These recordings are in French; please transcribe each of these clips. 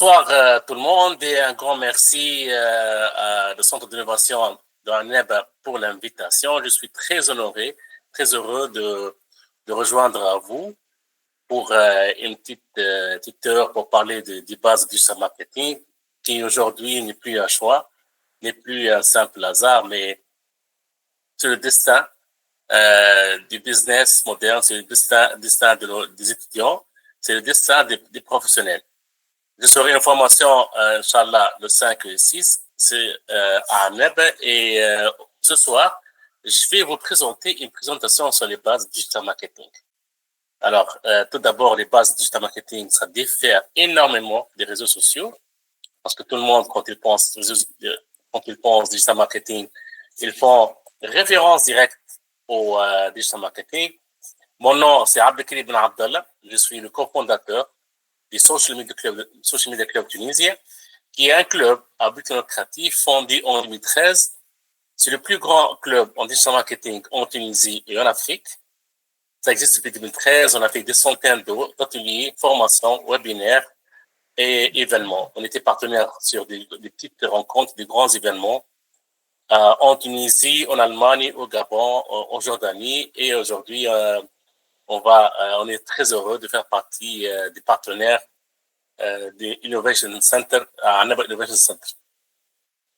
Bonsoir tout le monde et un grand merci au Centre d'innovation de ANEB pour l'invitation. Je suis très honoré, très heureux de rejoindre vous pour une petite heure pour parler des bases du digital marketing qui aujourd'hui n'est plus un choix, n'est plus un simple hasard, mais c'est le destin du business moderne, c'est le destin des étudiants, c'est le destin des professionnels. Je serai en formation, Inch'Allah, le 5 et 6, c'est à ANEB. Et ce soir, je vais vous présenter une présentation sur les bases du digital marketing. Alors, tout d'abord, les bases du digital marketing, ça diffère énormément des réseaux sociaux, parce que tout le monde, quand il pense digital marketing, ils font référence directe au digital marketing. Mon nom, c'est Abdelkrim Ben Abdallah. Je suis le cofondateur du Social Media Club tunisien, qui est un club à but non lucratif fondé en 2013. C'est le plus grand club en digital marketing en Tunisie et en Afrique. Ça existe depuis 2013. On a fait des centaines d'ateliers, formations, webinaires et événements. On était partenaire sur des petites rencontres, des grands événements en Tunisie, en Allemagne, au Gabon, en Jordanie. Et aujourd'hui, on est très heureux de faire partie des partenaires des Innovation Center, ANEB Innovation Center.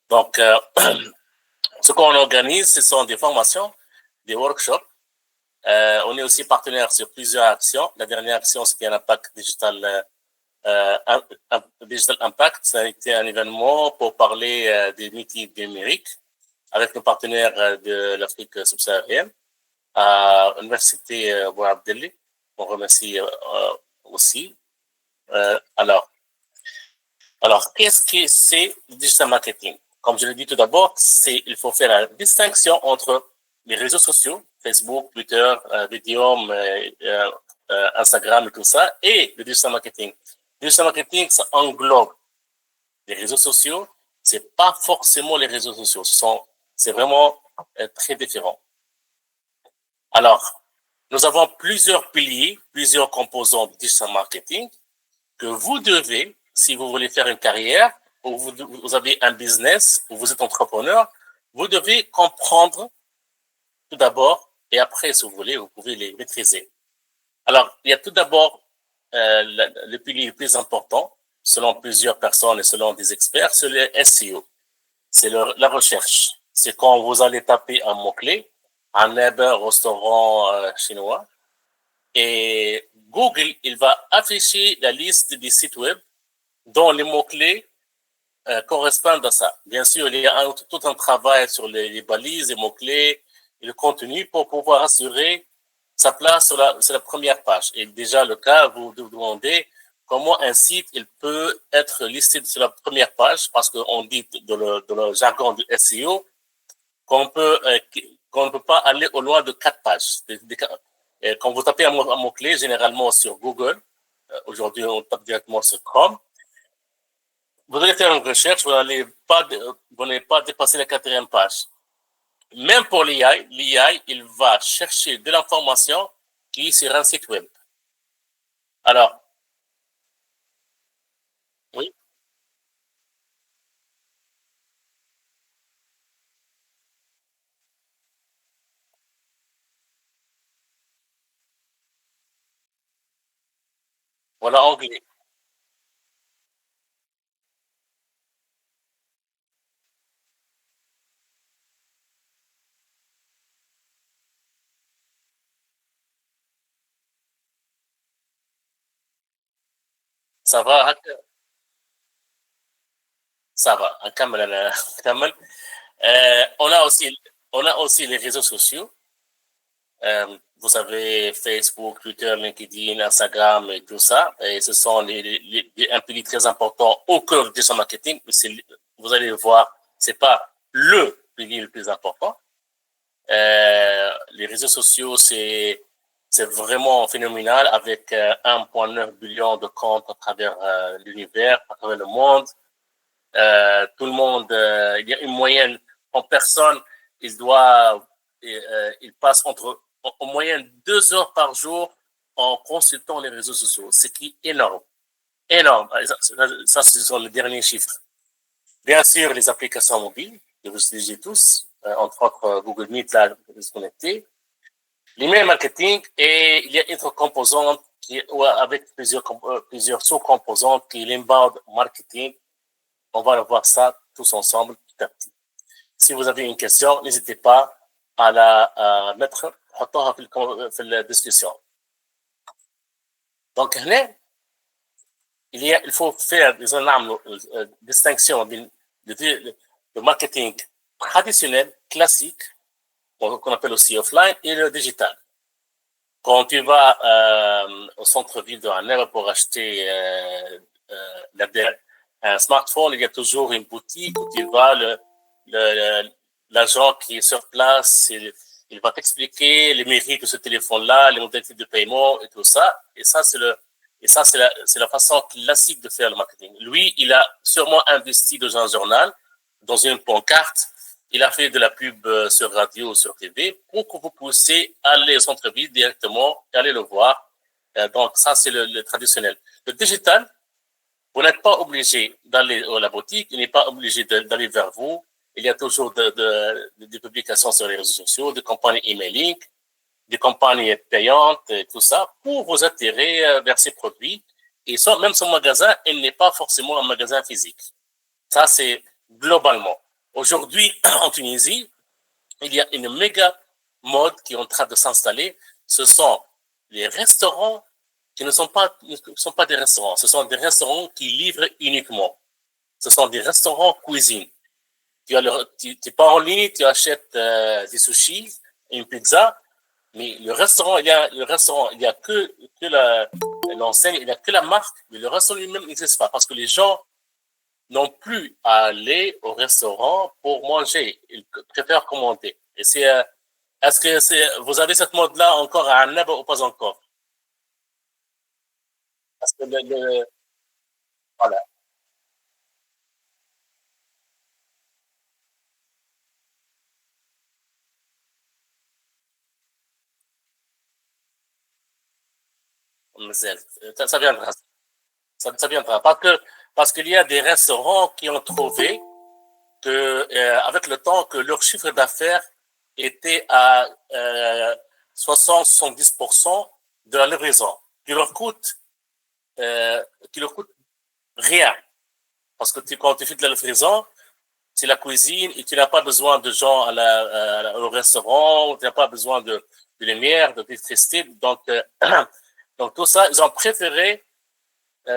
Donc, ce qu'on organise, ce sont des formations, des workshops. On est aussi partenaire sur plusieurs actions. La dernière action, c'était un impact digital, digital impact. Ça a été un événement pour parler des métiers numériques avec nos partenaires de l'Afrique subsaharienne à l'université Bouab Delhi. On remercie aussi. Alors, qu'est-ce que c'est le digital marketing? Comme je l'ai dit tout d'abord, il faut faire la distinction entre les réseaux sociaux, Facebook, Twitter, Medium, Instagram et tout ça, et le digital marketing. Le digital marketing, ça englobe les réseaux sociaux. C'est pas forcément les réseaux sociaux. C'est vraiment très différent. Alors, nous avons plusieurs piliers, plusieurs composants du digital marketing que vous devez, si vous voulez faire une carrière, ou vous avez un business, ou vous êtes entrepreneur, vous devez comprendre tout d'abord, et après, si vous voulez, vous pouvez les maîtriser. Alors, il y a tout d'abord le pilier le plus important, selon plusieurs personnes et selon des experts, c'est le SEO. C'est la recherche. C'est quand vous allez taper un mot-clé, ANEB, restaurant chinois, et Google, il va afficher la liste des sites web dont les mots-clés correspondent à ça. Bien sûr, il y a tout un travail sur les balises, les mots-clés et le contenu pour pouvoir assurer sa place sur la première page. Et déjà, le cas, vous vous demandez comment un site il peut être listé sur la première page, parce qu'on dit dans le jargon du SEO qu'on ne peut pas aller au-delà de 4 pages. Quand vous tapez un mot-clé, généralement sur Google, aujourd'hui on tape directement sur Chrome, vous allez faire une recherche, vous n'allez pas dépasser la 4e page. Même pour l'IA, il va chercher de l'information qui est sur un site web. Alors, oui, voilà anglais. Ça va, ça va. كمل. On a aussi les réseaux sociaux. Vous savez, Facebook, Twitter, LinkedIn, Instagram et tout ça. Et ce sont un pilier très important au cœur du digital marketing. Vous allez le voir, c'est pas le pilier le plus important. Les réseaux sociaux, c'est vraiment phénoménal avec 1,9 billion de comptes à travers l'univers, à travers le monde. Tout le monde, il y a une moyenne en personne, il passe en moyenne 2 heures par jour en consultant les réseaux sociaux, ce qui est énorme. énorme. Ça, ce sont les derniers chiffres. Bien sûr, les applications mobiles, que vous utilisez tous, entre autres Google Meet, là, vous êtes connectés. L'email marketing, et il y a une autre composante avec plusieurs sous-composantes qui est l'inbound marketing. On va voir ça tous ensemble petit à petit. Si vous avez une question, n'hésitez pas à la mettre في الدiscussion. Donc, il faut faire une distinction entre le marketing traditionnel, classique, qu'on appelle aussi offline, et le digital. Quand tu vas au centre-ville de Hanner pour acheter un smartphone, il y a toujours une boutique où tu vas, l'agent qui est sur place, il va t'expliquer les mérites de ce téléphone-là, les modalités de paiement et tout ça. Et ça, c'est la façon classique de faire le marketing. Lui, il a sûrement investi dans un journal, dans une pancarte. Il a fait de la pub sur radio, sur TV, pour que vous puissiez aller au centre-ville directement et aller le voir. Donc, ça, c'est le traditionnel. Le digital, vous n'êtes pas obligé d'aller à la boutique, il n'est pas obligé d'aller vers vous. Il y a toujours des publications sur les réseaux sociaux, des campagnes emailing, des campagnes payantes, et tout ça, pour vous attirer vers ces produits. Et même son magasin, il n'est pas forcément un magasin physique. Ça, c'est globalement. Aujourd'hui, en Tunisie, il y a une méga mode qui est en train de s'installer. Ce sont les restaurants qui ne sont pas des restaurants. Ce sont des restaurants qui livrent uniquement. Ce sont des restaurants cuisine. Tu pars en ligne, tu achètes des sushis, une pizza, mais le restaurant, il y a que l'enseigne, il y a que la marque, mais le restaurant lui-même n'existe pas parce que les gens n'ont plus à aller au restaurant pour manger. Ils préfèrent commander. Et est-ce que vous avez cette mode-là encore à Annaba ou pas encore? Parce que voilà. Ça viendra. Ça viendra. Parce qu'il y a des restaurants qui ont trouvé que, avec le temps, que leur chiffre d'affaires était à 60-70% de la livraison, qui leur coûte, euh, qui leur coûte rien. Parce que quand tu fais de la livraison, c'est la cuisine et tu n'as pas besoin de gens au restaurant, tu n'as pas besoin de lumière, d'électricité. Donc, donc tout ça, ils ont préféré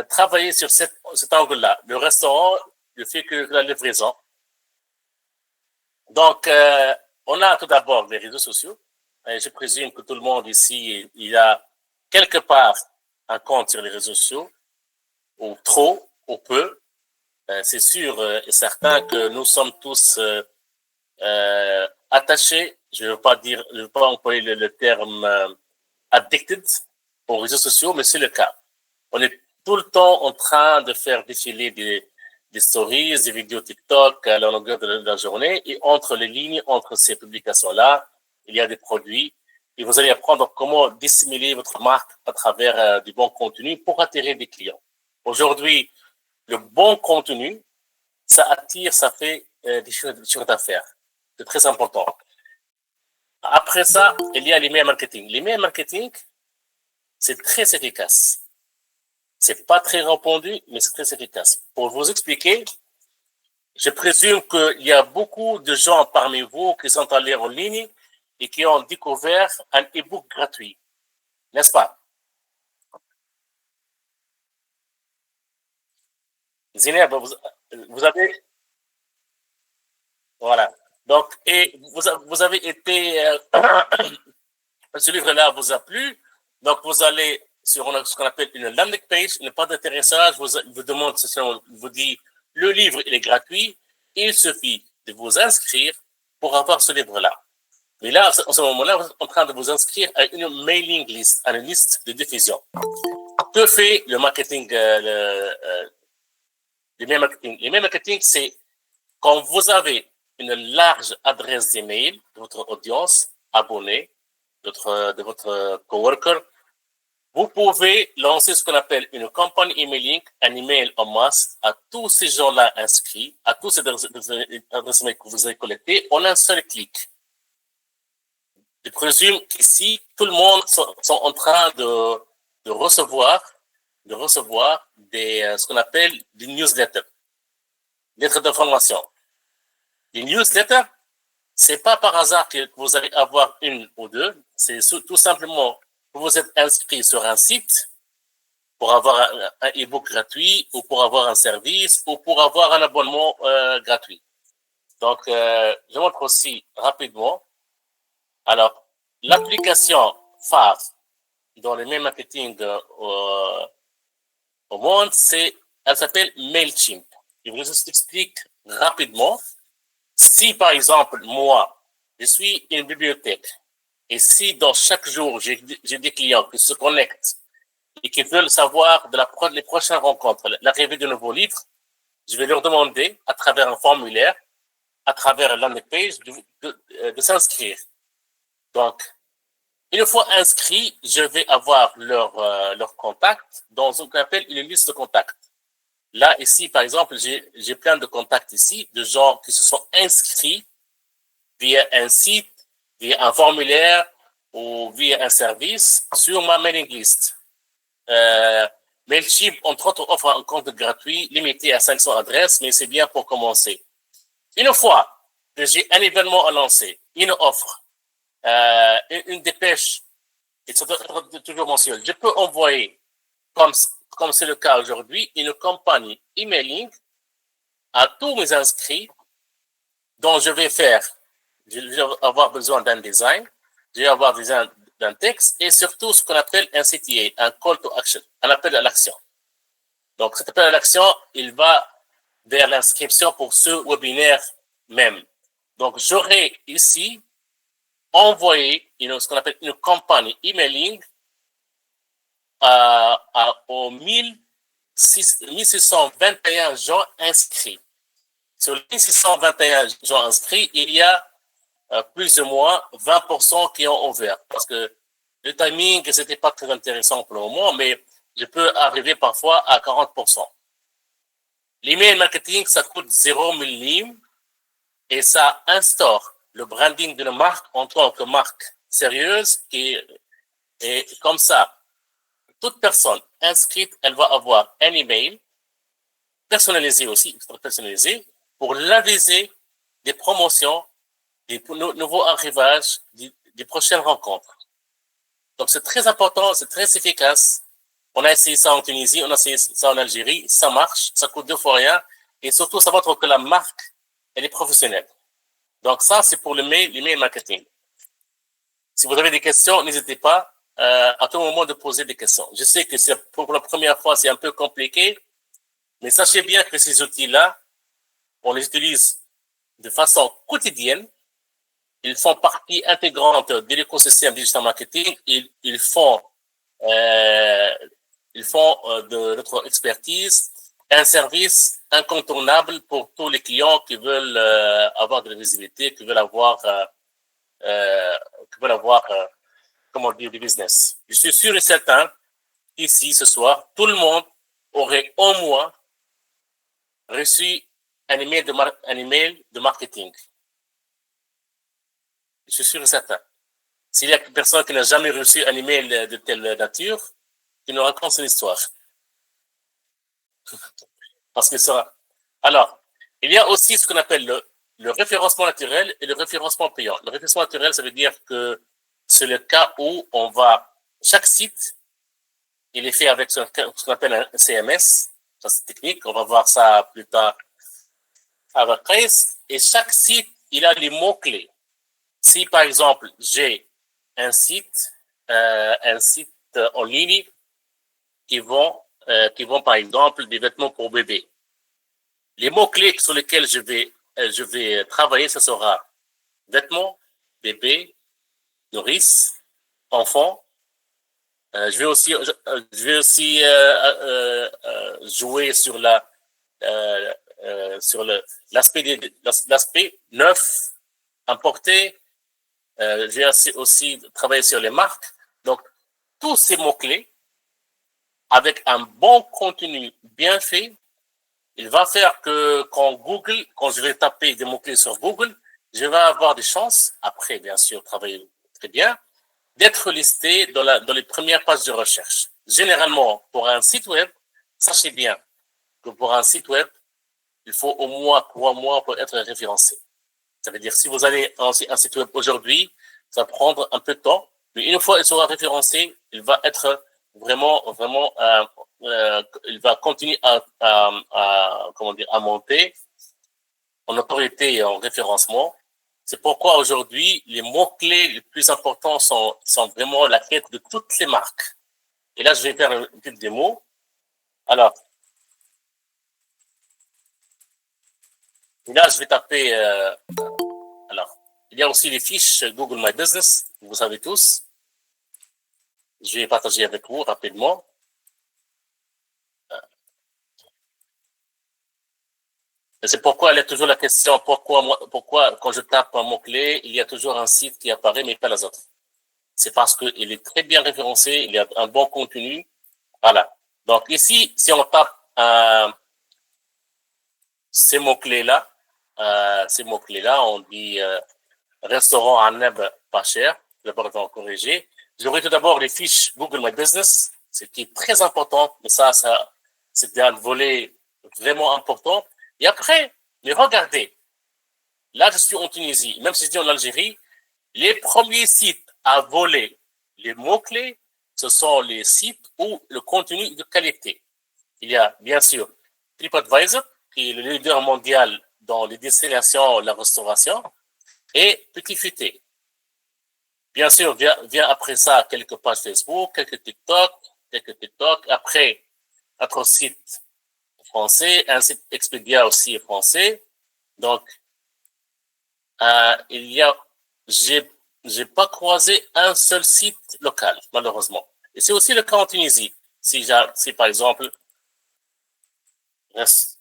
travailler sur cet angle-là. Le restaurant, le fait que la livraison. Donc, on a tout d'abord les réseaux sociaux. Et je présume que tout le monde ici, il a quelque part un compte sur les réseaux sociaux, ou trop, ou peu. C'est sûr et certain que nous sommes tous attachés, je ne veux pas employer le terme addicted aux réseaux sociaux, mais c'est le cas. On est tout le temps en train de faire défiler des stories, des vidéos TikTok à la longueur de la journée, et entre les lignes, entre ces publications-là, il y a des produits, et vous allez apprendre comment dissimuler votre marque à travers du bon contenu pour attirer des clients. Aujourd'hui, le bon contenu, ça attire, ça fait des chiffres d'affaires. C'est très important. Après ça, il y a l'email marketing. L'email marketing, c'est très efficace. C'est pas très répandu, mais c'est très efficace. Pour vous expliquer, je présume qu'il y a beaucoup de gens parmi vous qui sont allés en ligne et qui ont découvert un e-book gratuit. N'est-ce pas? Zineb, vous avez, voilà. Donc, et vous avez été, ce livre-là vous a plu, donc vous allez sur ce qu'on appelle une landing page, une page d'intéressage, vous demande, vous dit, le livre, il est gratuit, il suffit de vous inscrire pour avoir ce livre-là. Mais là, en ce moment-là, vous êtes en train de vous inscrire à une mailing list, à une liste de diffusion. Que fait le marketing, l'email marketing? L'email marketing, c'est quand vous avez une large adresse d'email de votre audience, abonnée, de votre coworker, vous pouvez lancer ce qu'on appelle une campagne emailing, un email en masse à tous ces gens-là inscrits, à tous ces adresses mail que vous avez collectées en un seul clic. Je présume qu'ici, tout le monde sont en train de recevoir ce qu'on appelle des newsletters, lettres d'information. Les newsletters, c'est pas par hasard que vous allez avoir une ou deux, c'est tout simplement que vous êtes inscrit sur un site pour avoir un e-book gratuit ou pour avoir un service ou pour avoir un abonnement gratuit. Donc, je montre aussi rapidement. Alors, l'application phare dans le mail marketing au monde, elle s'appelle MailChimp. Je vous explique rapidement. Si, par exemple, moi, je suis une bibliothèque et si dans chaque jour, j'ai des clients qui se connectent et qui veulent savoir les prochaines rencontres, l'arrivée de nouveaux livres, je vais leur demander, à travers un formulaire, à travers landing page, de s'inscrire. Donc, une fois inscrit, je vais avoir leur contact dans ce qu'on appelle une liste de contacts. Là, ici, par exemple, j'ai plein de contacts ici, de gens qui se sont inscrits via un site, via un formulaire ou via un service sur ma mailing list. MailChimp, entre autres, offre un compte gratuit limité à 500 adresses, mais c'est bien pour commencer. Une fois que j'ai un événement à lancer, une offre, une dépêche, et ça doit être toujours mensuel, je peux envoyer, comme c'est le cas aujourd'hui, une campagne emailing à tous mes inscrits dont je vais avoir besoin d'un design, je vais avoir besoin d'un texte et surtout ce qu'on appelle un CTA, un call to action, un appel à l'action. Donc, cet appel à l'action, il va vers l'inscription pour ce webinaire même. Donc, j'aurai ici envoyé ce qu'on appelle une campagne emailing aux 1621 gens inscrits. Sur les 1621 gens inscrits, il y a plus ou moins 20% qui ont ouvert. Parce que le timing, c'était pas très intéressant pour le moment, mais je peux arriver parfois à 40%. L'email marketing, ça coûte 0 millime et ça instaure le branding d'une marque en tant que marque sérieuse et comme ça, toute personne inscrite, elle va avoir un email personnalisé aussi, personnalisé, pour l'aviser des promotions, des nouveaux arrivages, des prochaines rencontres. Donc, c'est très important, c'est très efficace. On a essayé ça en Tunisie, on a essayé ça en Algérie, ça marche, ça coûte 2 fois rien, et surtout, ça montre que la marque, elle est professionnelle. Donc, ça, c'est pour l'email marketing. Si vous avez des questions, n'hésitez pas à tout moment de poser des questions. Je sais que pour la première fois, c'est un peu compliqué, mais sachez bien que ces outils-là, on les utilise de façon quotidienne. Ils font partie intégrante de l'écosystème digital marketing. Ils font de notre expertise un service incontournable pour tous les clients qui veulent avoir de la visibilité, qui veulent avoir comment dire, du business. Je suis sûr et certain qu'ici, ce soir, tout le monde aurait au moins reçu un email de marketing. Je suis sûr et certain. S'il y a une personne qui n'a jamais reçu un email de telle nature, qui nous raconte son histoire. Parce que ça. Alors, il y a aussi ce qu'on appelle le référencement naturel et le référencement payant. Le référencement naturel, ça veut dire que c'est le cas où chaque site, il est fait avec ce qu'on appelle un CMS, ça c'est technique, on va voir ça plus tard avec Grace, et chaque site, il a les mots-clés. Si par exemple, j'ai un site en ligne qui vend par exemple des vêtements pour bébé. Les mots-clés sur lesquels je vais travailler, ce sera vêtements, bébé, nourrice, enfant. Je vais aussi jouer sur l'aspect neuf, importé. Je vais aussi travailler sur les marques. Donc, tous ces mots-clés, avec un bon contenu bien fait, il va faire que quand je vais taper des mots-clés sur Google, je vais avoir des chances, après bien sûr travailler très bien, d'être listé dans les premières pages de recherche. Généralement, pour un site web, sachez bien que pour un site web, il faut au moins 3 mois pour être référencé. Ça veut dire si vous allez un site web aujourd'hui, ça va prendre un peu de temps, mais une fois qu'il sera référencé, il va être vraiment, il va continuer à monter en autorité et en référencement. C'est pourquoi aujourd'hui, les mots-clés les plus importants sont vraiment la quête de toutes les marques. Et là, je vais faire une petite démo. Alors, et là, je vais taper, alors, il y a aussi les fiches Google My Business, vous savez tous. Je vais partager avec vous rapidement. C'est pourquoi il y a toujours la question, pourquoi quand je tape un mot-clé, il y a toujours un site qui apparaît, mais pas les autres. C'est parce qu'il est très bien référencé, il y a un bon contenu. Voilà. Donc ici, si on tape ces mots-clés-là, on dit restaurant à Neb pas cher. D'abord, on va corriger. J'aurai tout d'abord les fiches Google My Business, ce qui est très important, mais ça c'est un volet vraiment important. Et après, mais regardez, là, je suis en Tunisie, même si je dis en Algérie, les premiers sites à voler les mots-clés, ce sont les sites où le contenu est de qualité. Il y a, bien sûr, TripAdvisor, qui est le leader mondial dans les destinations, la restauration, et Petit Futé. Bien sûr, vient après ça quelques pages Facebook, quelques TikTok. Après, notre site français, un site Expedia aussi français. Donc, j'ai pas croisé un seul site local, malheureusement. Et c'est aussi le cas en Tunisie. Si par exemple, c'est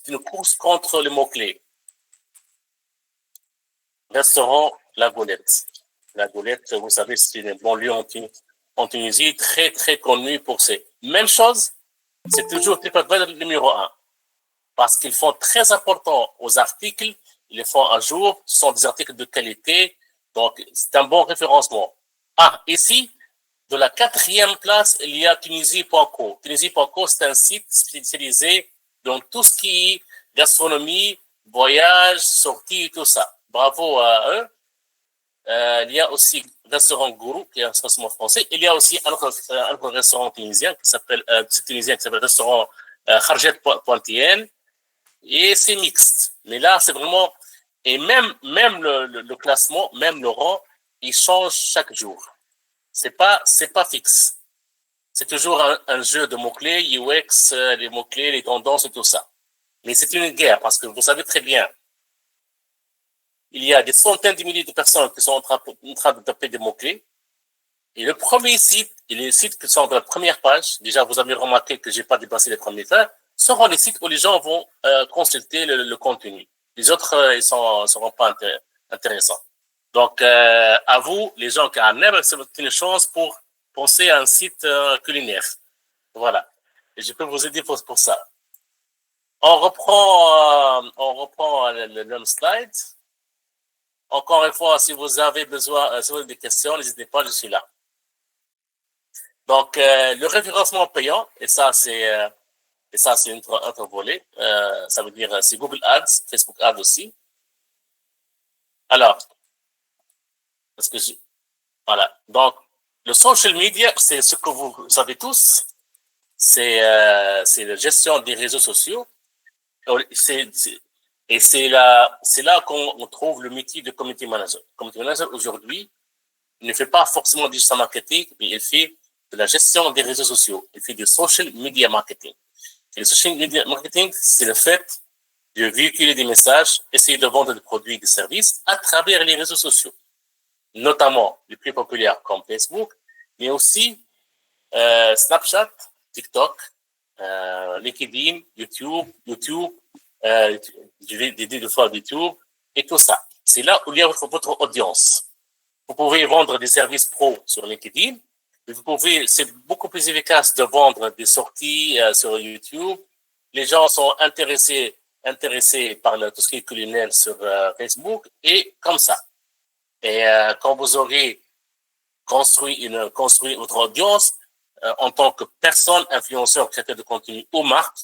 une course contre les mots-clés. Restaurant La Golette. La Golette, vous savez, c'est une banlieue en Tunisie très, très connue pour ces. Même chose, c'est toujours TripAdvisor numéro 1. Parce qu'ils font très important aux articles, ils les font à jour, ce sont des articles de qualité, donc c'est un bon référencement. Ah, ici, de la 4e place, il y a Tunisie.co. Tunisie.co, c'est un site spécialisé dans tout ce qui est gastronomie, voyage, sortie, tout ça. Bravo à eux. Il y a aussi restaurant Gourou, qui est un restaurant français. Il y a aussi un autre restaurant tunisien qui s'appelle restaurant Kharjet Pointien. Et c'est mixte. Mais là, c'est vraiment, et même le classement, même le rang, il change chaque jour. C'est pas fixe. C'est toujours un jeu de mots-clés, UX, les mots-clés, les tendances et tout ça. Mais c'est une guerre parce que vous savez très bien, il y a des centaines de milliers de personnes qui sont en train de taper des mots-clés. Et le premier site, et les sites qui sont dans la première page, déjà vous avez remarqué que j'ai pas dépassé les premiers pages, seront les sites où les gens vont consulter le contenu. Les autres, ils seront pas intéressants. Donc, à vous, les gens qui en aiment, c'est une chance pour penser à un site culinaire. Voilà. Et je peux vous aider pour ça. On reprend le même slide. Encore une fois, si vous avez besoin, si vous avez des questions, n'hésitez pas, je suis là. Donc, le référencement payant, et ça, c'est un autre volet. Ça veut dire, c'est Google Ads, Facebook Ads aussi. Alors, parce que voilà. Donc, le social media, c'est ce que vous savez tous. C'est la gestion des réseaux sociaux. Et c'est là qu'on trouve le métier de community manager. Community manager, aujourd'hui, il ne fait pas forcément du digital marketing, mais il fait de la gestion des réseaux sociaux. Il fait du social media marketing. Et le social media marketing, c'est le fait de véhiculer des messages, essayer de vendre des produits et des services à travers les réseaux sociaux, notamment les plus populaires comme Facebook, mais aussi Snapchat, TikTok, LinkedIn, YouTube, des fois YouTube, et tout ça. C'est là où il y a votre audience. Vous pouvez vendre des services pro sur LinkedIn. C'est beaucoup plus efficace de vendre des sorties sur YouTube. Les gens sont intéressés par tout ce qui est culinaire sur Facebook et comme ça. Et quand vous aurez construit votre audience en tant que personne, influenceur, créateur de contenu ou marque,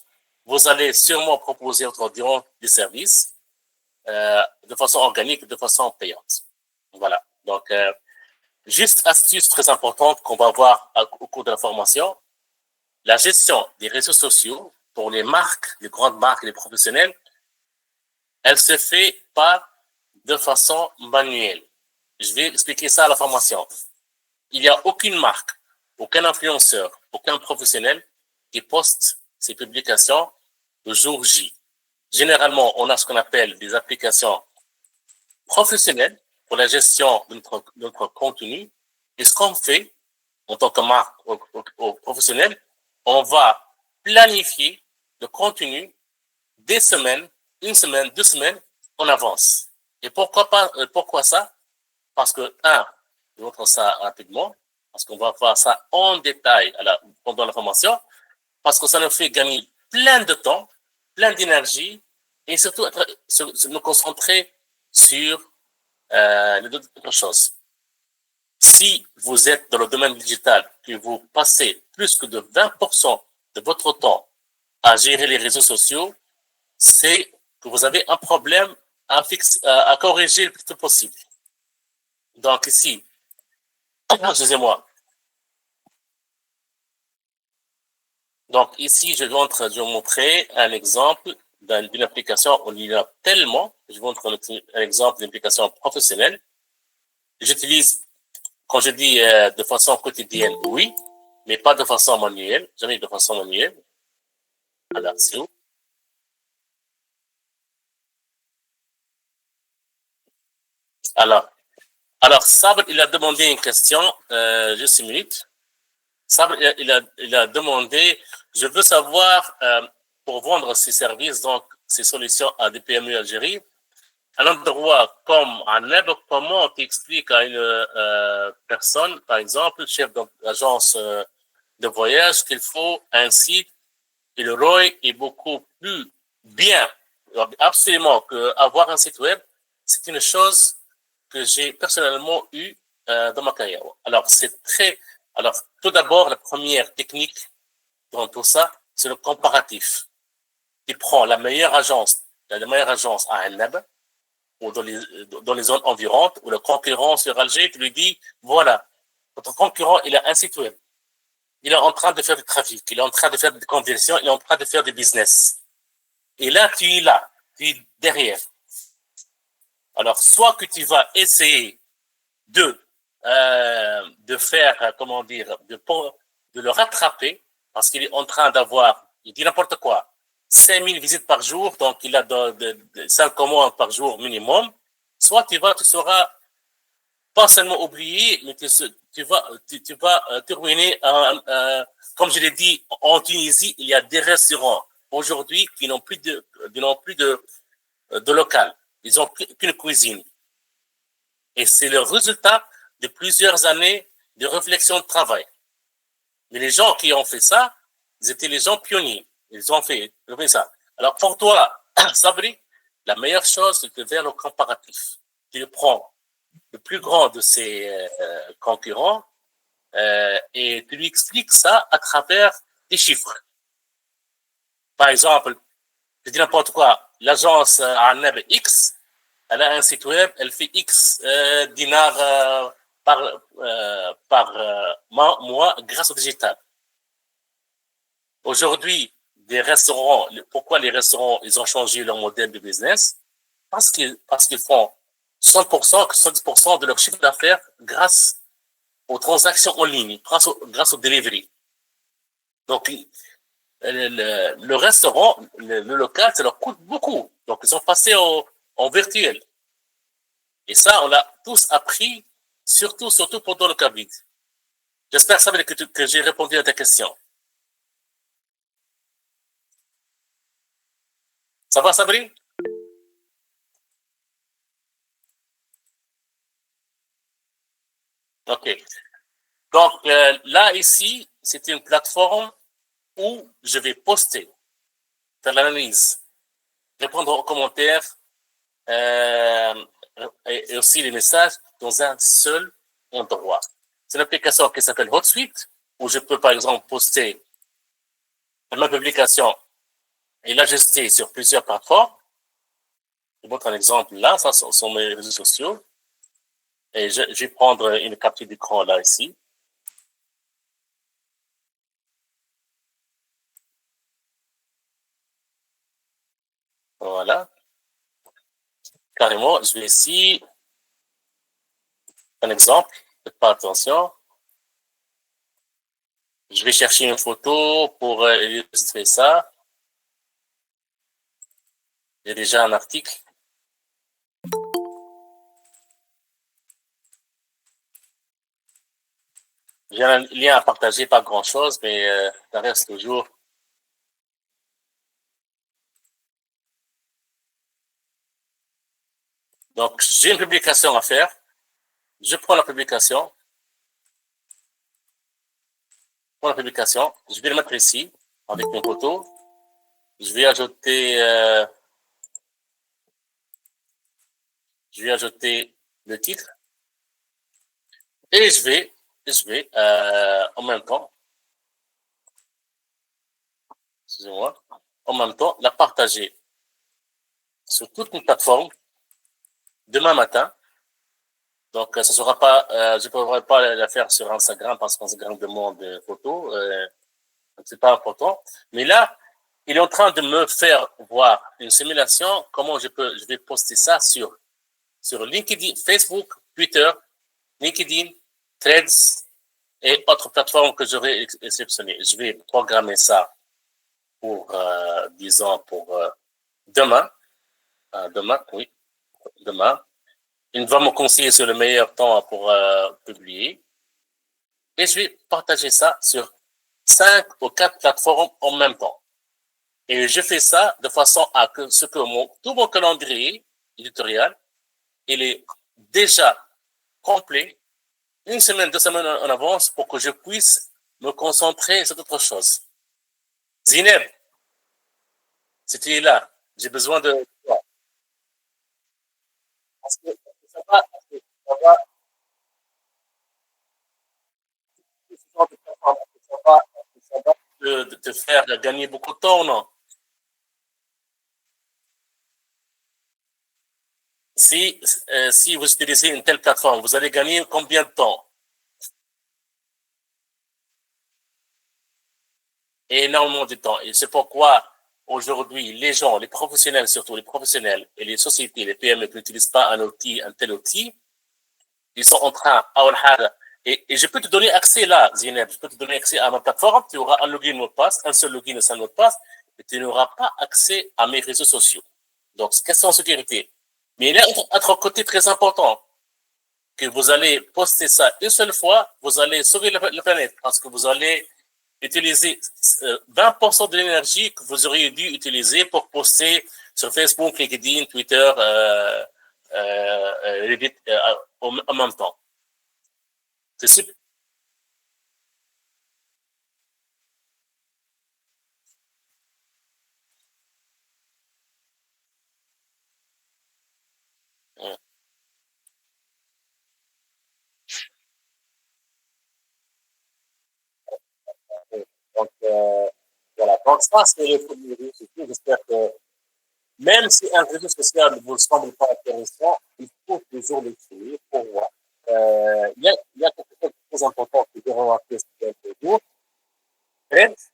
vous allez sûrement proposer à votre audience des services de façon organique, de façon payante. Voilà. Donc, juste astuce très importante qu'on va voir au cours de la formation, la gestion des réseaux sociaux pour les marques, les grandes marques, les professionnels, elle se fait pas de façon manuelle. Je vais expliquer ça à la formation. Il n'y a aucune marque, aucun influenceur, aucun professionnel qui poste ses publications le jour J. Généralement, on a ce qu'on appelle des applications professionnelles pour la gestion de notre contenu. Et ce qu'on fait en tant que marque ou professionnel, on va planifier le contenu des semaines, une semaine, 2 semaines en avance. Et pourquoi ça? Parce que, je montre ça rapidement, parce qu'on va voir ça en détail pendant la formation, parce que ça nous fait gagner plein de temps, plein d'énergie, et surtout nous concentrer sur d'autres choses. Si vous êtes dans le domaine digital, que vous passez plus que de 20% de votre temps à gérer les réseaux sociaux, c'est que vous avez un problème à corriger le plus tôt possible. Donc ici, excusez-moi. Donc ici, je vais vous montrer un exemple d'une application. On y a tellement. Je vous montre un exemple d'une application professionnelle. J'utilise, quand je dis de façon quotidienne, oui, mais pas de façon manuelle. Jamais de façon manuelle. Alors, c'est où? Alors, Sabre, il a demandé une question, juste une minute. Sabre, il a demandé, je veux savoir, pour vendre ses services, donc ses solutions à des PME Algérie, un endroit comme Aneb, comment tu expliques à une personne, par exemple, chef d'agence de voyage, qu'il faut un site et le ROI est beaucoup plus bien, absolument, qu'avoir un site web, c'est une chose que j'ai personnellement eu dans ma carrière. Alors, tout d'abord, la première technique dans tout ça, c'est le comparatif. Tu prends la meilleure agence à Annab, ou dans les zones environnantes, ou le concurrent sur Alger, tu lui dis, voilà, votre concurrent, il a un site web. Il est en train de faire du trafic, il est en train de faire des conversions, il est en train de faire du business. Et là, tu es derrière. Alors, soit que tu vas essayer de faire, comment dire, de le rattraper, parce qu'il est en train d'avoir, il dit n'importe quoi, 5000 visites par jour, donc il a 5 commandes par jour minimum, soit tu seras pas seulement oublié, mais tu vas terminer, comme je l'ai dit, en Tunisie, il y a des restaurants aujourd'hui qui n'ont plus de local. Ils n'ont qu'une cuisine. Et c'est le résultat de plusieurs années de réflexion de travail. Mais les gens qui ont fait ça, ils étaient les gens pionniers. Ils ont fait ça. Alors pour toi, Sabri, la meilleure chose, c'est de faire le comparatif. Tu prends le plus grand de ses concurrents et tu lui expliques ça à travers des chiffres. Par exemple, je dis n'importe quoi, l'agence Anab X, elle a un site web, elle fait X dinars par mois grâce au digital. Aujourd'hui, pourquoi les restaurants, ils ont changé leur modèle de business? Parce qu'ils font 100%, 70% de leur chiffre d'affaires grâce aux transactions en ligne, grâce au delivery. Donc, le restaurant, le local, ça leur coûte beaucoup. Donc, ils sont passés en virtuel. Et ça, on l'a tous appris, surtout pendant le Covid. J'espère, Sabri, que j'ai répondu à ta question. Ça va, Sabri? ici, c'est une plateforme où je vais poster, faire l'analyse, répondre aux commentaires et aussi les messages dans un seul endroit. C'est une application qui s'appelle HotSuite, où je peux par exemple poster ma publication et l'ajuster sur plusieurs plateformes. Je montre un exemple là, ça sont mes réseaux sociaux. Et je vais prendre une capture d'écran là ici. Voilà. Carrément, je vais ici, un exemple, faites pas attention. Je vais chercher une photo pour illustrer ça. J'ai déjà un article. J'ai un lien à partager, pas grand chose, mais ça reste toujours. Donc, j'ai une publication à faire. Je prends la publication. Je vais le mettre ici, avec une photo. Je vais ajouter le titre. Et je vais en même temps, excusez-moi, en même temps, la partager sur toute une plateforme demain matin. Donc, ça sera pas, je ne pourrai pas la faire sur Instagram parce qu'Instagram demande des photos. C'est pas important. Mais là, il est en train de me faire voir une simulation, comment je vais poster ça sur LinkedIn, Facebook, Twitter, LinkedIn, Threads et autres plateformes que j'aurai exceptionnées. Je vais programmer ça pour, disons, pour demain. Oui, demain. Il va me conseiller sur le meilleur temps pour publier. Et je vais partager ça sur 5 ou 4 plateformes en même temps. Et je fais ça de façon à que tout mon calendrier éditorial, il est déjà complet, une semaine, 2 semaines en avance pour que je puisse me concentrer sur autre chose. Zineb, si tu es là, j'ai besoin de toi. Parce que ça va, ça va te faire gagner beaucoup de temps, non? Si vous utilisez une telle plateforme, vous allez gagner combien de temps? Énormément de temps. Et c'est pourquoi aujourd'hui, les gens, les professionnels surtout, les professionnels et les sociétés, les PME qui n'utilisent pas un tel outil, ils sont en train, et je peux te donner accès là, Zineb, je peux te donner accès à ma plateforme, tu auras un login mot de passe, un seul login et un mot de passe, et tu n'auras pas accès à mes réseaux sociaux. Donc, c'est question de sécurité. Mais il y a un autre côté très important, que vous allez poster ça une seule fois, vous allez sauver la planète, parce que vous allez utiliser 20% de l'énergie que vous auriez dû utiliser pour poster sur Facebook, LinkedIn, Twitter, Reddit en même temps. C'est super. Donc, voilà. Donc, ça, c'est le premier réseau social. J'espère que même si un réseau social ne vous semble pas intéressant, il faut toujours le créer pour voir. Il y a quelque chose de très important que j'ai remarqué ces quelques jours. Threads,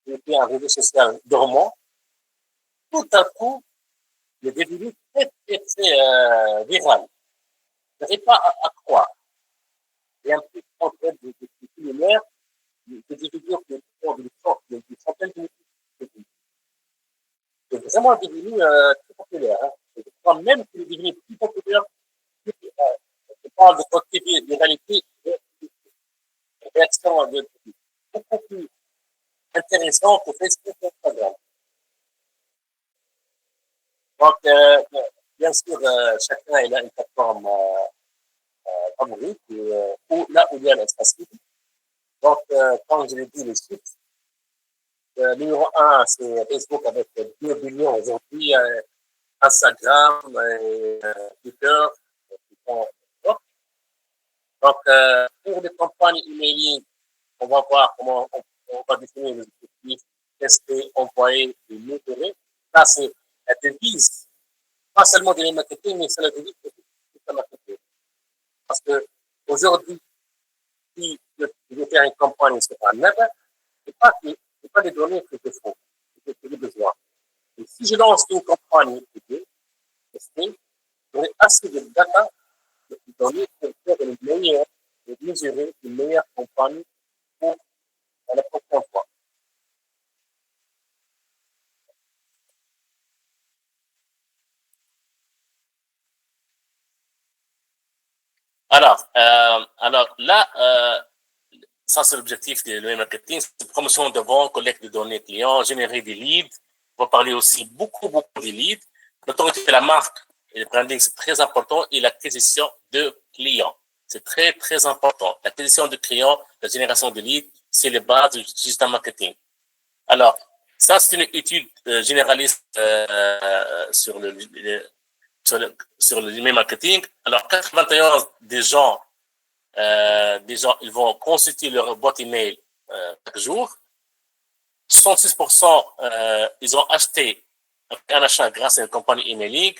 qui était un réseau social dormant, tout à coup, il est devenu très viral. Je n'arrive pas à croire. Il y a un petit problème de millénaires, des figures qui ont des centaines de milliers. C'est vraiment devenu très populaire. Hein. Je crois même qu'il est devenu plus populaire que je parle de votre TV, de réalité, de réaction de beaucoup plus intéressant que Facebook et Instagram. Donc, bien sûr, chacun il a une plateforme favorite, là où il y a l'espace libre. Donc, comme je l'ai dit, les chiffres, numéro un, c'est Facebook avec 2 billions aujourd'hui, Instagram, Twitter, donc, pour les campagnes emailing, on va voir comment on va définir les objectifs, tester, envoyer et mesurer. Ça, c'est la devise, pas seulement de marketing, mais c'est la devise de tout le marketing. Parce que aujourd'hui, si je veux faire une campagne sur un web, c'est pas les données que je faut, que j'ai besoin. Et si je lance une campagne testée, j'aurai assez de data, de données pour faire une meilleure, de mesurer une meilleure campagne pour la prochaine fois. Alors là, ça c'est l'objectif de l'e-marketing, c'est promotion de vente, collecte de données clients, générer des leads. On va parler aussi beaucoup des leads. L'autorité de la marque et le branding, c'est très important, et l'acquisition de clients. C'est très important. L'acquisition de clients, la génération de leads, c'est les bases du digital marketing. Alors, ça, c'est une étude généraliste sur le email marketing. Alors, 81 des gens, ils vont consulter leur boîte email chaque jour. 66%, ils ont acheté un achat grâce à une compagnie emailing,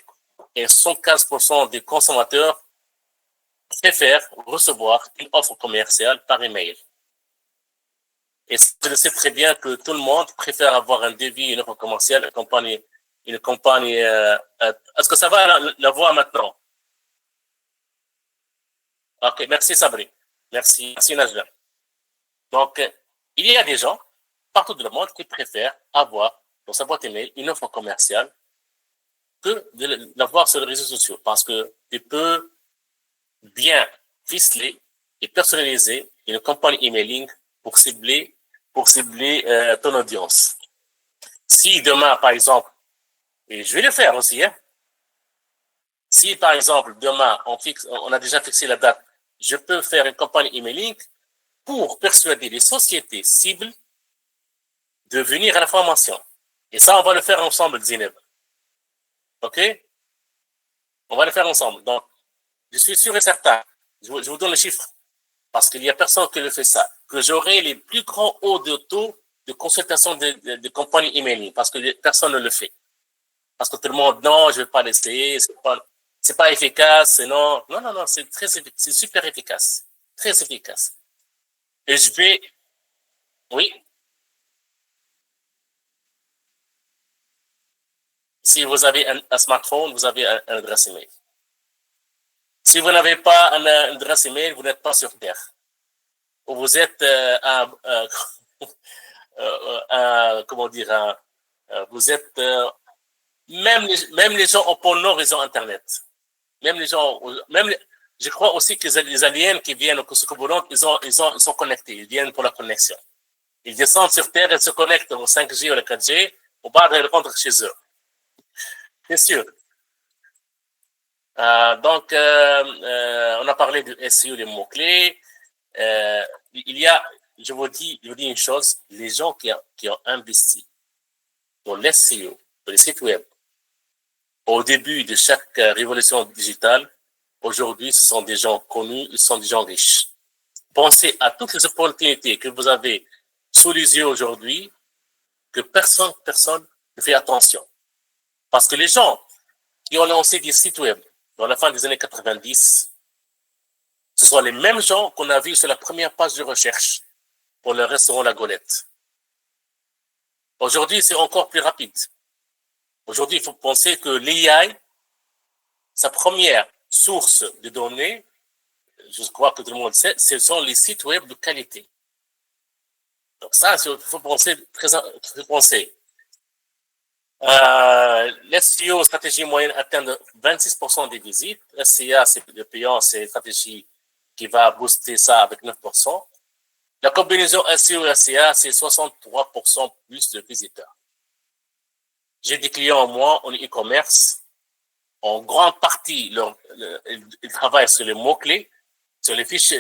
et 115% des consommateurs préfèrent recevoir une offre commerciale par email. Et je le sais très bien que tout le monde préfère avoir un devis, une offre commerciale, une campagne. Est-ce que ça va la voir maintenant? Ok, merci Sabri. Merci Najla. Donc, il y a des gens partout dans le monde qui préfèrent avoir dans sa boîte email une offre commerciale que de l'avoir sur les réseaux sociaux, parce que tu peux bien ficeler et personnaliser une campagne emailing pour cibler ton audience. Si demain, par exemple, et je vais le faire aussi, hein, si par exemple demain on a déjà fixé la date, je peux faire une campagne emailing pour persuader les sociétés cibles de venir à la formation. Et ça, on va le faire ensemble, Zineb. OK? On va le faire ensemble. Donc, je suis sûr et certain, je vous donne le chiffre, parce qu'il n'y a personne qui le fait ça, que j'aurai les plus grands hauts de taux de consultation de compagnies emailing, parce que personne ne le fait. Parce que tout le monde, non, je ne vais pas l'essayer, c'est pas efficace, non, c'est super efficace. Très efficace. Et oui, si vous avez un smartphone, vous avez un adresse email. Si vous n'avez pas un adresse email, vous n'êtes pas sur Terre. Ou vous êtes comment dire, vous êtes, même les gens au pôle Nord, ils ont Internet. Même les gens, je crois aussi que les aliens qui viennent au Kosovo, ils sont connectés, ils viennent pour la connexion. Ils descendent sur Terre et se connectent au 5G ou le 4G, au bar de répondre chez eux. Bien sûr. Donc, on a parlé du SEO, des mots-clés. Je vous dis une chose, les gens qui ont investi dans l'SEO, dans les sites web, au début de chaque révolution digitale, aujourd'hui, ce sont des gens connus, ce sont des gens riches. Pensez à toutes les opportunités que vous avez sous les yeux aujourd'hui, que personne ne fait attention. Parce que les gens qui ont lancé des sites web dans la fin des années 90, ce sont les mêmes gens qu'on a vus sur la première page de recherche pour le restaurant La Golette. Aujourd'hui, c'est encore plus rapide. Aujourd'hui, il faut penser que l'AI, sa première source de données, je crois que tout le monde sait, ce sont les sites web de qualité. Donc ça, il faut penser très penser. L'SEO, stratégie moyenne, atteint 26% des visites. SCA, c'est le payant, c'est une stratégie qui va booster ça avec 9%. La combinaison SEO et SCA, c'est 63% plus de visiteurs. J'ai des clients moi en e-commerce. En grande partie, ils travaillent sur les mots-clés, sur les fiches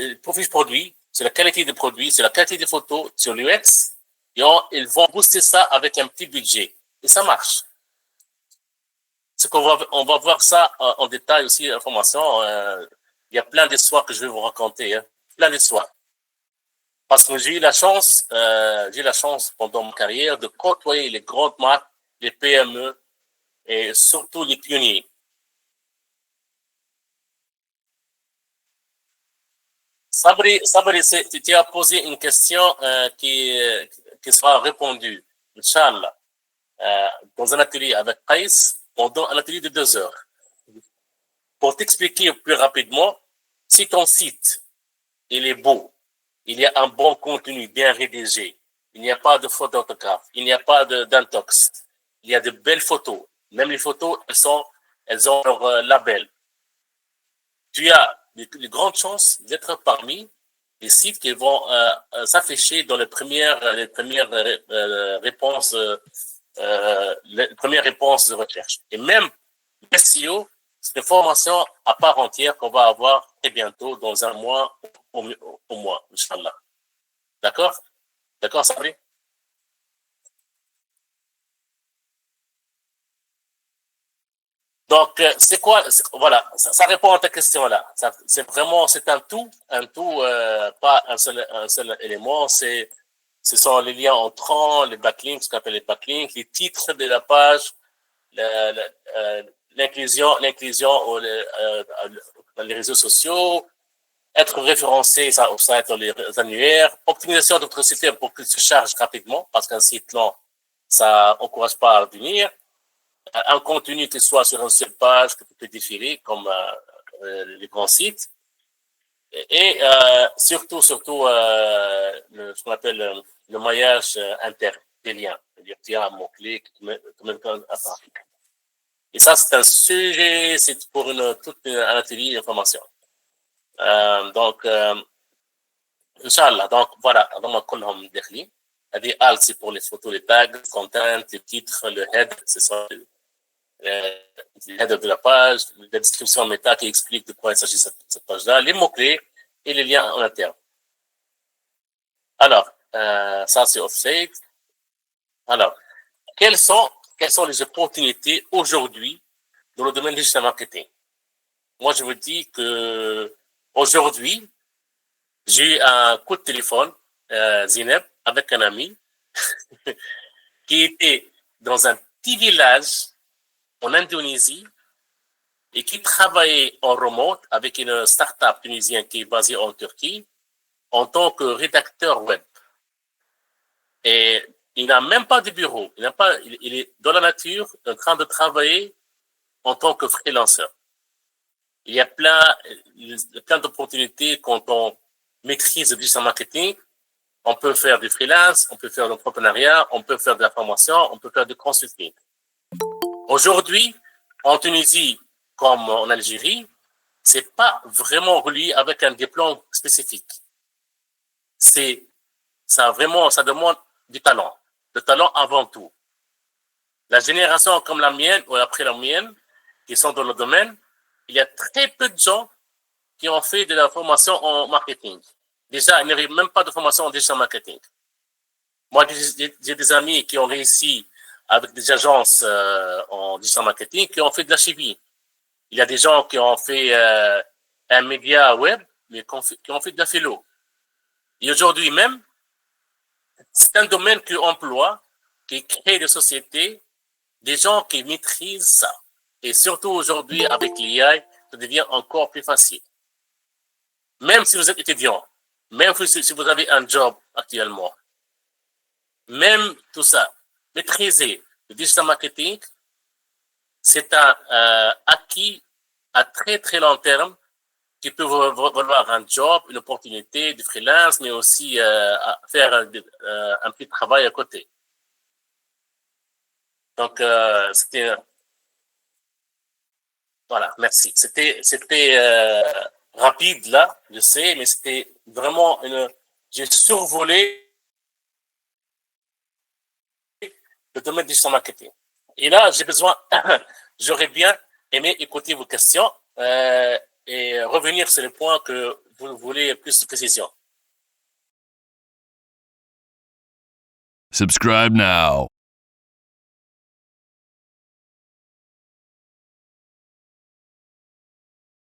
produits, sur la qualité des produits, sur la qualité des photos, sur l'UX, et ils vont booster ça avec un petit budget. Et ça marche. On va voir ça en détail aussi, en formation. Il y a plein d'histoires que je vais vous raconter, hein, plein d'histoires. Parce que j'ai eu la chance pendant ma carrière de côtoyer les grandes marques, les PME et surtout les pionniers. Sabri, tu as posé une question qui sera répondue, Inch'Allah, dans un atelier avec Qais, pendant un atelier de 2 heures. Pour t'expliquer plus rapidement, si ton site, il est beau, il y a un bon contenu bien rédigé, il n'y a pas de faute d'orthographe, il n'y a pas d'intox, il y a de belles photos, même les photos, elles ont leur label. Tu as de grandes chances d'être parmi les sites qui vont s'afficher dans les premières réponses de recherche. Et même SEO, c'est une formation à part entière qu'on va avoir très bientôt, dans un mois au mois, Inch'Allah. D'accord? D'accord, Sabri? Donc, c'est quoi, voilà, ça répond à ta question là. C'est vraiment, c'est un tout, pas un seul élément. Ce sont les liens entrants, les backlinks, ce qu'on appelle les backlinks, les titres de la page, l'inclusion dans les réseaux sociaux, être référencé au site dans les annuaires, optimisation de votre site pour qu'il se charge rapidement, parce qu'un site lent, ça encourage pas à venir. Un contenu qui soit sur une seule page que tu peux défiler comme les grands sites, et surtout ce qu'on appelle le maillage interne des liens, c'est-à-dire tu as un mot-clé qui te met un trafic. Et ça, c'est un sujet, c'est pour tout un atelier d'information. Donc Inch'Allah, donc voilà, vraiment كلهم داخلين. هذه alt c'est pour les photos, les tags, content, les titres, le head, c'est ça, le header de la page, la description méta qui explique de quoi il s'agit cette page-là, les mots-clés et les liens en interne. Alors, ça c'est offsite. Alors, quelles sont les opportunités aujourd'hui dans le domaine du digital marketing? Moi, je vous dis que aujourd'hui, j'ai eu un coup de téléphone, Zineb, avec un ami qui était dans un petit village en Indonésie et qui travaillait en remote avec une start-up tunisienne qui est basée en Turquie en tant que rédacteur web. Et il n'a même pas de bureau. Il est dans la nature en train de travailler en tant que freelanceur. Il y a plein d'opportunités quand on maîtrise le digital marketing. On peut faire du freelance, on peut faire de l'entrepreneuriat, on peut faire de la formation, on peut faire du consulting. Aujourd'hui, en Tunisie comme en Algérie, c'est pas vraiment relié avec un diplôme spécifique. Ça demande du talent. Le talent avant tout. La génération comme la mienne ou après la mienne, qui sont dans le domaine, il y a très peu de gens qui ont fait de la formation en marketing. Déjà, il n'y avait même pas de formation en digital marketing. Moi, j'ai des amis qui ont réussi avec des agences en digital marketing qui ont fait de la chimie. Il y a des gens qui ont fait un média web, mais qui ont fait de la philo. Et aujourd'hui même, c'est un domaine qui emploie, qui crée des sociétés, des gens qui maîtrisent ça. Et surtout aujourd'hui, avec l'IA, ça devient encore plus facile. Même si vous êtes étudiant, même si vous avez un job actuellement, même tout ça, maîtriser le digital marketing, c'est un acquis à très très long terme qui peut valoir un job, une opportunité de freelance, mais aussi faire un petit travail à côté. Donc, c'était... Voilà, merci. C'était rapide là, je sais, mais c'était vraiment j'ai survolé le domaine du digital marketing. Et là, j'aurais bien aimé écouter vos questions et revenir sur les points que vous voulez plus de précision. Subscribe now.